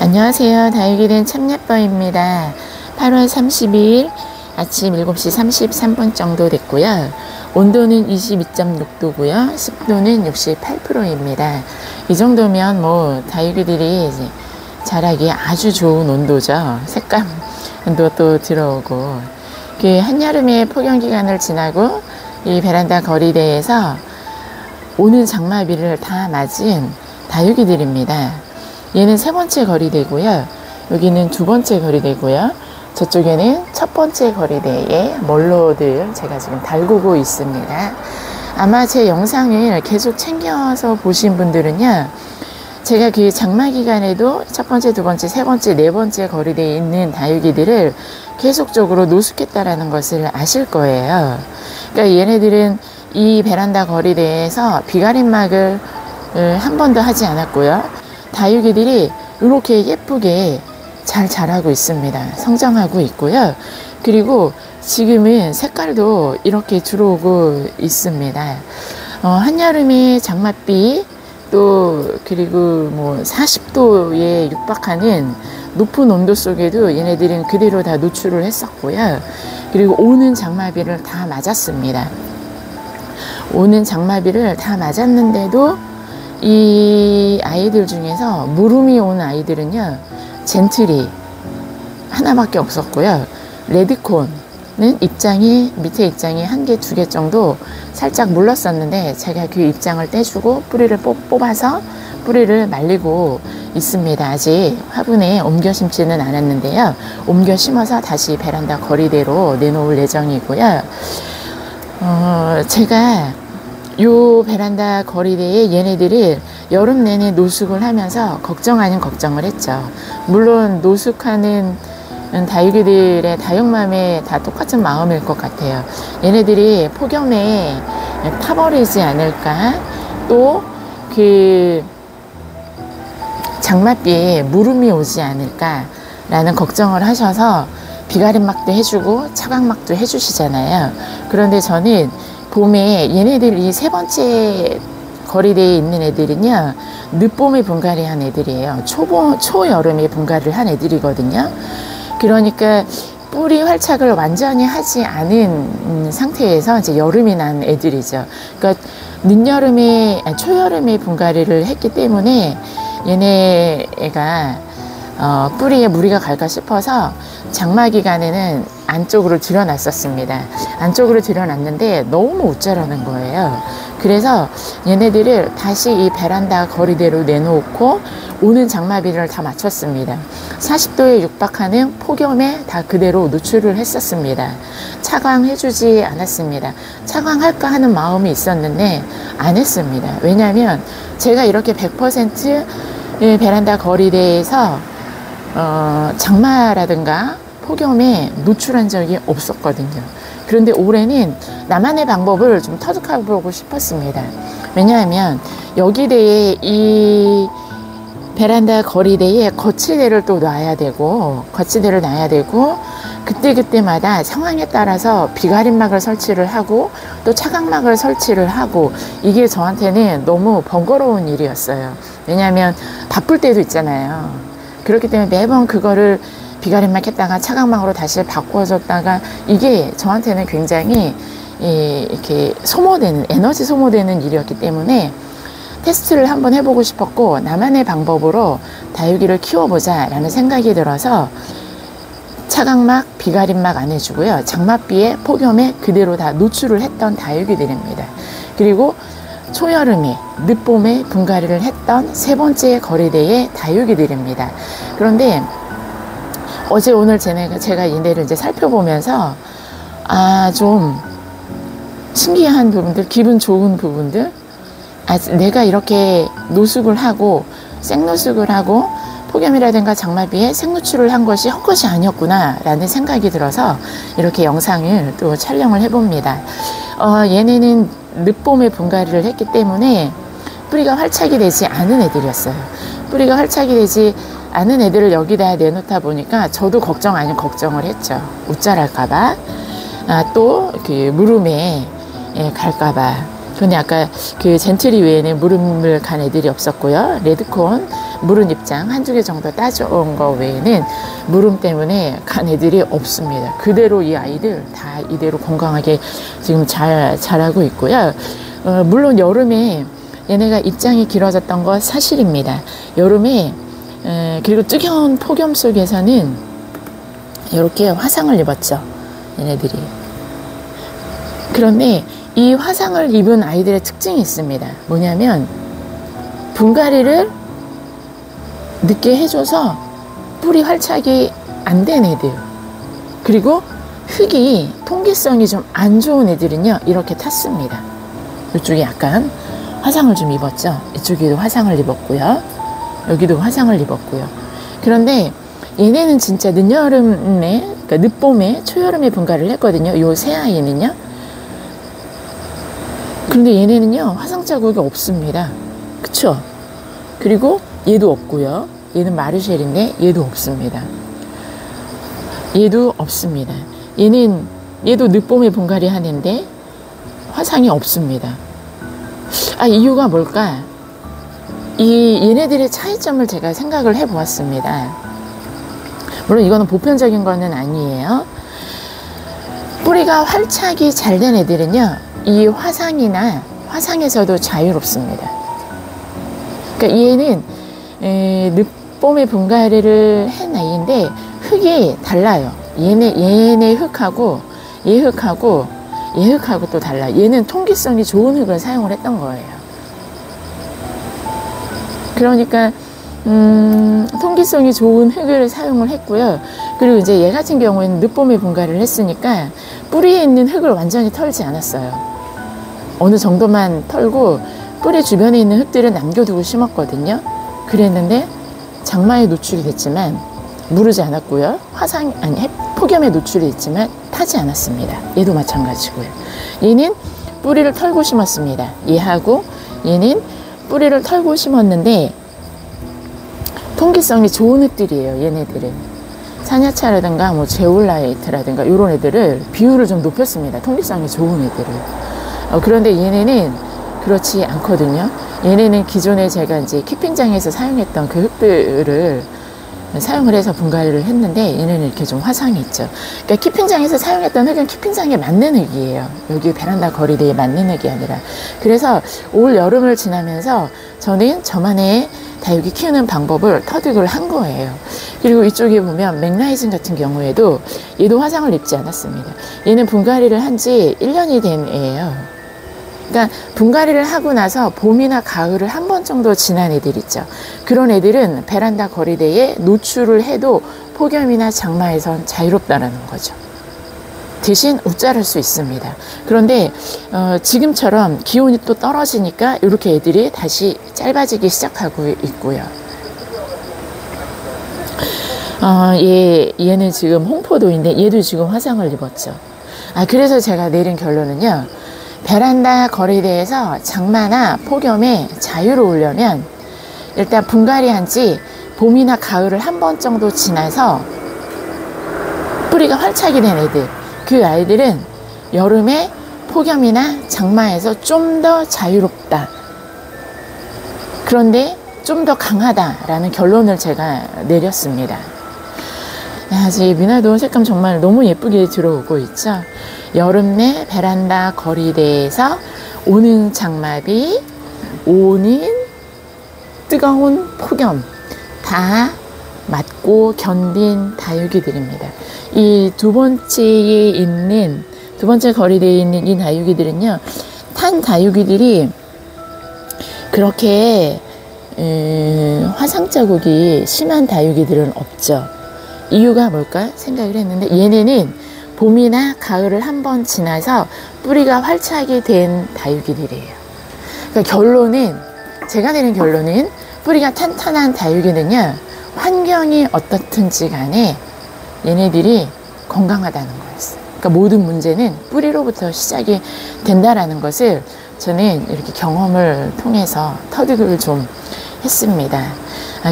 안녕하세요. 다육이 된 참예뻐입니다. 8월 30일 아침 7시 33분 정도 됐고요. 온도는 22.6도고요. 습도는 68%입니다. 이 정도면 뭐 다육이들이 자라기 아주 좋은 온도죠. 색감도 또 들어오고, 그 한여름의 폭염 기간을 지나고 이 베란다 거리대에서 오는 장마비를 다 맞은 다육이들입니다. 얘는 세 번째 거리대고요. 여기는 두 번째 거리대고요. 저쪽에는 첫 번째 거리대에 멀로들 제가 지금 달구고 있습니다. 아마 제 영상을 계속 챙겨서 보신 분들은요, 제가 그 장마 기간에도 첫 번째, 두 번째, 세 번째, 네 번째 거리대에 있는 다육이들을 계속적으로 노숙했다라는 것을 아실 거예요. 그러니까 얘네들은 이 베란다 거리대에서 비가림막을 한 번도 하지 않았고요. 다육이들이 이렇게 예쁘게 잘 자라고 있습니다. 성장하고 있고요. 그리고 지금은 색깔도 이렇게 들어오고 있습니다. 한여름의 장맛비 또 그리고 뭐 40도에 육박하는 높은 온도 속에도 얘네들은 그대로 다 노출을 했었고요. 그리고 오는 장마비를 다 맞았습니다. 오는 장마비를 다 맞았는데도 이 아이들 중에서 무름이 온 아이들은요, 젠틀이 하나밖에 없었고요. 레드콘은 밑에 입장이 한 개, 두 개 정도 살짝 물렀었는데 제가 그 입장을 떼주고 뿌리를 뽑아서 뿌리를 말리고 있습니다. 아직 화분에 옮겨 심지는 않았는데요. 옮겨 심어서 다시 베란다 거리대로 내놓을 예정이고요. 제가 요 베란다 거리대에 얘네들을 여름 내내 노숙을 하면서 걱정 아닌 걱정을 했죠. 물론 노숙하는 다육이들의 다육맘에 다 똑같은 마음일 것 같아요. 얘네들이 폭염에 타버리지 않을까, 또 그 장맛비에 무름이 오지 않을까 라는 걱정을 하셔서 비가림막도 해주고 차광막도 해주시잖아요. 그런데 저는 봄에 얘네들 이 세 번째 거리대에 있는 애들은요, 늦봄에 분갈이 한 애들이에요. 초여름에 분갈이를 한 애들이거든요. 그러니까 뿌리 활착을 완전히 하지 않은 상태에서 이제 여름이 난 애들이죠. 그러니까 초여름에 분갈이를 했기 때문에 얘네가 뿌리에 무리가 갈까 싶어서 장마 기간에는 안쪽으로 들여놨었습니다. 안쪽으로 들여놨는데 너무 못 자라는 거예요. 그래서 얘네들을 다시 이 베란다 거리대로 내놓고 오는 장마비를 다 맞췄습니다. 40도에 육박하는 폭염에 다 그대로 노출을 했었습니다. 차광해주지 않았습니다. 차광할까 하는 마음이 있었는데 안 했습니다. 왜냐하면 제가 이렇게 100% 베란다 거리대에서 장마라든가 폭염에 노출한 적이 없었거든요. 그런데 올해는 나만의 방법을 좀 터득해보고 싶었습니다. 왜냐하면 여기대에 이 베란다 거리대에 거치대를 또 놔야 되고, 그때그때마다 상황에 따라서 비가림막을 설치를 하고 또 차광막을 설치를 하고, 이게 저한테는 너무 번거로운 일이었어요. 왜냐하면 바쁠 때도 있잖아요. 그렇기 때문에 매번 그거를 비가림막 했다가 차광막으로 다시 바꿔줬다가, 이게 저한테는 굉장히 이렇게 에너지 소모되는 일이었기 때문에 테스트를 한번 해보고 싶었고, 나만의 방법으로 다육이를 키워보자 라는 생각이 들어서 차광막, 비가림막 안 해주고요, 장맛비에 폭염에 그대로 다 노출을 했던 다육이들입니다. 그리고 초여름에 늦봄에 분갈이를 했던 세 번째 거리대의 다육이들입니다. 그런데 어제 오늘 제가 얘네를 이제 살펴보면서 좀 신기한 부분들, 기분 좋은 부분들, 내가 이렇게 노숙을 하고 생노숙을 하고 폭염이라든가 장마비에 생노출을 한 것이 헛것이 아니었구나 라는 생각이 들어서 이렇게 영상을 또 촬영을 해봅니다. 얘네는 늦봄에 분갈이를 했기 때문에 뿌리가 활착이 되지 않은 애들이었어요. 뿌리가 활착이 되지 않은 애들을 여기다 내놓다 보니까 저도 걱정 아닌 걱정을 했죠. 못 자랄까봐, 또 그 무름에 갈까봐. 근데 아까 그 젠트리 외에는 무름을 간 애들이 없었고요. 레드콘 물은 입장 한두 개 정도 따져온 거 외에는 물음 때문에 간 애들이 없습니다. 그대로 이 아이들 다 이대로 건강하게 지금 잘 자라고 있고요. 물론 여름에 얘네가 입장이 길어졌던 거 사실입니다. 여름에 그리고 뜨거운 폭염 속에서는 이렇게 화상을 입었죠. 얘네들이. 그런데 이 화상을 입은 아이들의 특징이 있습니다. 뭐냐면 분갈이를 늦게 해줘서 뿌리 활착이 안 된 애들, 그리고 흙이 통기성이 좀 안 좋은 애들은요 이렇게 탔습니다. 이쪽에 약간 화상을 좀 입었죠. 이쪽에도 화상을 입었고요, 여기도 화상을 입었고요. 그런데 얘네는 진짜 늦여름에, 그러니까 늦봄에 초여름에 분갈이를 했거든요. 요 세 아이는요. 그런데 얘네는요 화상 자국이 없습니다. 그쵸? 그리고 얘도 없고요. 얘는 마르쉘인데 얘도 없습니다. 얘도 없습니다. 얘도 늦봄에 분갈이 하는데 화상이 없습니다. 이유가 뭘까? 얘네들의 차이점을 제가 생각을 해 보았습니다. 물론 이거는 보편적인 거는 아니에요. 뿌리가 활착이 잘 된 애들은요 이 화상에서도 자유롭습니다. 그러니까 얘는 늦봄에 분갈이를 한 아이인데 흙이 달라요. 얘네 흙하고 얘 흙하고 또 달라요. 얘는 통기성이 좋은 흙을 사용을 했던 거예요. 그러니까 통기성이 좋은 흙을 사용을 했고요. 그리고 이제 얘 같은 경우에는 늦봄에 분갈이를 했으니까 뿌리에 있는 흙을 완전히 털지 않았어요. 어느 정도만 털고 뿌리 주변에 있는 흙들을 남겨두고 심었거든요. 그랬는데 장마에 노출이 됐지만 무르지 않았고요. 폭염에 노출이 됐지만 타지 않았습니다. 얘도 마찬가지고요. 얘는 뿌리를 털고 심었습니다. 얘하고 얘는 뿌리를 털고 심었는데 통기성이 좋은 흙들이에요. 얘네들은 사냐차라든가 뭐 제올라이트라든가 이런 애들을 비율을 좀 높였습니다. 통기성이 좋은 애들을. 그런데 얘네는 그렇지 않거든요. 얘네는 기존에 제가 이제 키핑장에서 사용했던 그 흙들을 사용을 해서 분갈이를 했는데 얘네는 이렇게 좀 화상이 있죠. 그러니까 키핑장에서 사용했던 흙은 키핑장에 맞는 흙이에요. 여기 베란다 거리대에 맞는 흙이 아니라. 그래서 올 여름을 지나면서 저는 저만의 다육이 키우는 방법을 터득을 한 거예요. 그리고 이쪽에 보면 맥라이즌 같은 경우에도 얘도 화상을 입지 않았습니다. 얘는 분갈이를 한 지 1년이 된 애예요. 그러니까 분갈이를 하고 나서 봄이나 가을을 한 번 정도 지난 애들 있죠. 그런 애들은 베란다 거리대에 노출을 해도 폭염이나 장마에선 자유롭다는 거죠. 대신 웃자랄 수 있습니다. 그런데 지금처럼 기온이 또 떨어지니까 이렇게 애들이 다시 짧아지기 시작하고 있고요. 얘는 지금 홍포도인데 얘도 지금 화상을 입었죠. 그래서 제가 내린 결론은요. 베란다 거리대에서 장마나 폭염에 자유로우려면 일단 분갈이 한 지 봄이나 가을을 한 번 정도 지나서 뿌리가 활착이 된 애들, 그 아이들은 여름에 폭염이나 장마에서 좀 더 자유롭다. 그런데 좀 더 강하다라는 결론을 제가 내렸습니다. 제 미나돈 색감 정말 너무 예쁘게 들어오고 있죠. 여름 내 베란다 거리대에서 오는 장마비, 오는 뜨거운 폭염 다 맞고 견딘 다육이들입니다. 이 두 번째 거리대에 있는 이 다육이들은요, 탄 다육이들이 그렇게 화상 자국이 심한 다육이들은 없죠. 이유가 뭘까 생각을 했는데 얘네는 봄이나 가을을 한번 지나서 뿌리가 활착이 된 다육이들이에요. 그러니까 제가 내린 결론은 뿌리가 탄탄한 다육이는요, 환경이 어떻든지 간에 얘네들이 건강하다는 거였어요. 그러니까 모든 문제는 뿌리로부터 시작이 된다라는 것을 저는 이렇게 경험을 통해서 터득을 좀 했습니다.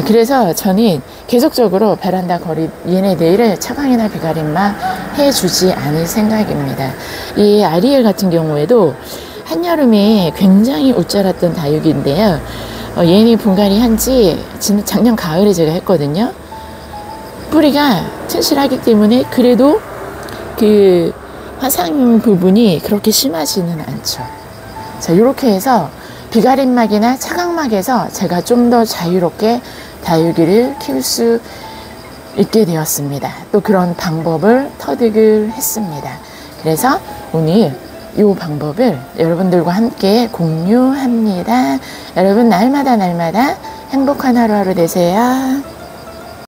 그래서 저는 계속적으로 베란다 거리 얘네들을 차광이나 비가림마 해주지 않을 생각입니다. 이 아리엘 같은 경우에도 한여름에 굉장히 웃자랐던 다육인데요. 얘니 분갈이 한지 작년 가을에 제가 했거든요. 뿌리가 튼실하기 때문에 그래도 그 화상 부분이 그렇게 심하지는 않죠. 자, 이렇게 해서 비가림막이나 차각막에서 제가 좀 더 자유롭게 다육이를 키울 수 있게 되었습니다. 또 그런 방법을 터득을 했습니다. 그래서 오늘 이 방법을 여러분들과 함께 공유합니다. 여러분 날마다 행복한 하루하루 되세요.